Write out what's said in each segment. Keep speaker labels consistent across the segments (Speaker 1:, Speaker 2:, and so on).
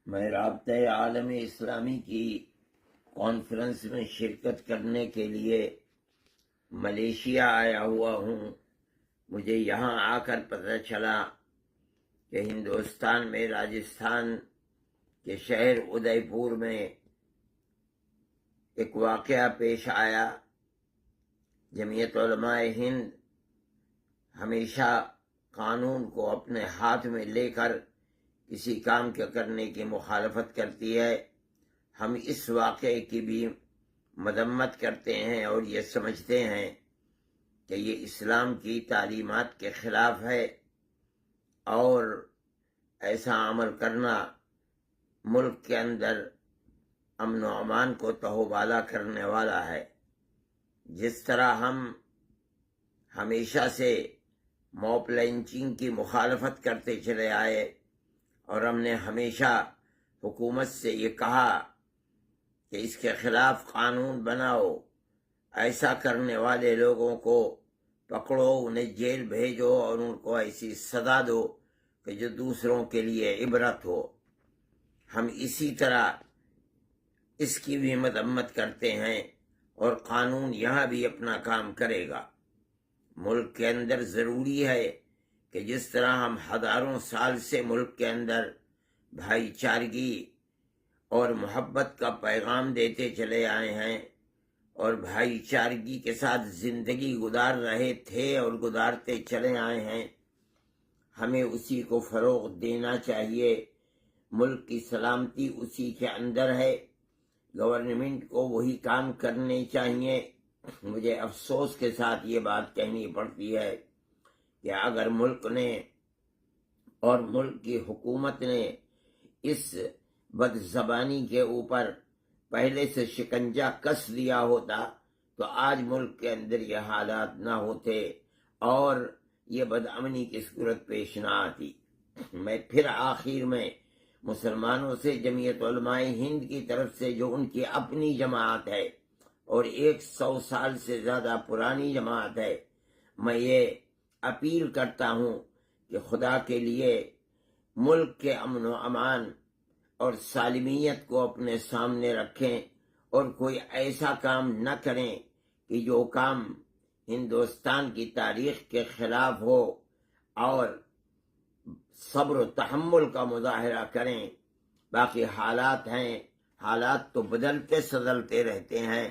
Speaker 1: میں رابطۂ عالم اسلامی کی کانفرنس میں شرکت کرنے کے لیے ملیشیا آیا ہوا ہوں۔ مجھے یہاں آ کر پتہ چلا کہ ہندوستان میں راجستھان کے شہر ادے پور میں ایک واقعہ پیش آیا۔ جمعیت علماء ہند ہمیشہ قانون کو اپنے ہاتھ میں لے کر کسی کام کے کرنے کی مخالفت کرتی ہے۔ ہم اس واقعے کی بھی مذمت کرتے ہیں اور یہ سمجھتے ہیں کہ یہ اسلام کی تعلیمات کے خلاف ہے، اور ایسا عمل کرنا ملک کے اندر امن و امان کو تہوبالا کرنے والا ہے۔ جس طرح ہم ہمیشہ سے موب لنچنگ کی مخالفت کرتے چلے آئے اور ہم نے ہمیشہ حکومت سے یہ کہا کہ اس کے خلاف قانون بناؤ، ایسا کرنے والے لوگوں کو پکڑو، انہیں جیل بھیجو اور ان کو ایسی سزا دو کہ جو دوسروں کے لیے عبرت ہو۔ ہم اسی طرح اس کی بھی مذمت کرتے ہیں، اور قانون یہاں بھی اپنا کام کرے گا۔ ملک کے اندر ضروری ہے کہ جس طرح ہم ہزاروں سال سے ملک کے اندر بھائی چارگی اور محبت کا پیغام دیتے چلے آئے ہیں اور بھائی چارگی کے ساتھ زندگی گزار رہے تھے اور گزارتے چلے آئے ہیں، ہمیں اسی کو فروغ دینا چاہیے۔ ملک کی سلامتی اسی کے اندر ہے، گورنمنٹ کو وہی کام کرنے چاہیے۔ مجھے افسوس کے ساتھ یہ بات کہنی پڑتی ہے کہ اگر ملک نے اور ملک کی حکومت نے اس بد زبانی کے اوپر پہلے سے شکنجہ کس دیا ہوتا تو آج ملک کے اندر یہ حالات نہ ہوتے اور یہ بد امنی کی صورت پیش نہ آتی۔ میں پھر آخر میں مسلمانوں سے جمعیت علماء ہند کی طرف سے، جو ان کی اپنی جماعت ہے اور 100 سال سے زیادہ پرانی جماعت ہے، میں یہ اپیل کرتا ہوں کہ خدا کے لیے ملک کے امن و امان اور سالمیت کو اپنے سامنے رکھیں اور کوئی ایسا کام نہ کریں کہ جو کام ہندوستان کی تاریخ کے خلاف ہو، اور صبر و تحمل کا مظاہرہ کریں۔ باقی حالات ہیں، حالات تو بدلتے سدلتے رہتے ہیں۔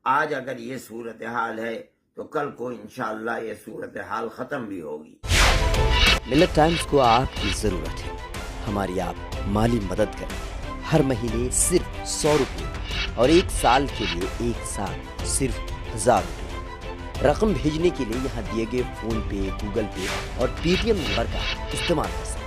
Speaker 1: آج اگر یہ صورتحال ہے تو کل کو انشاءاللہ یہ صورتحال ختم بھی ہوگی۔
Speaker 2: ملت ٹائمز کو آپ کی ضرورت ہے، ہماری آپ مالی مدد کریں۔ ہر مہینے صرف 100 روپے اور 1 سال کے لیے 1 سال صرف 1000 روپے۔ رقم بھیجنے کے لیے یہاں دیے گئے فون پے، گوگل پے اور پے ٹی ایم نمبر کا استعمال کر سکتے ہیں۔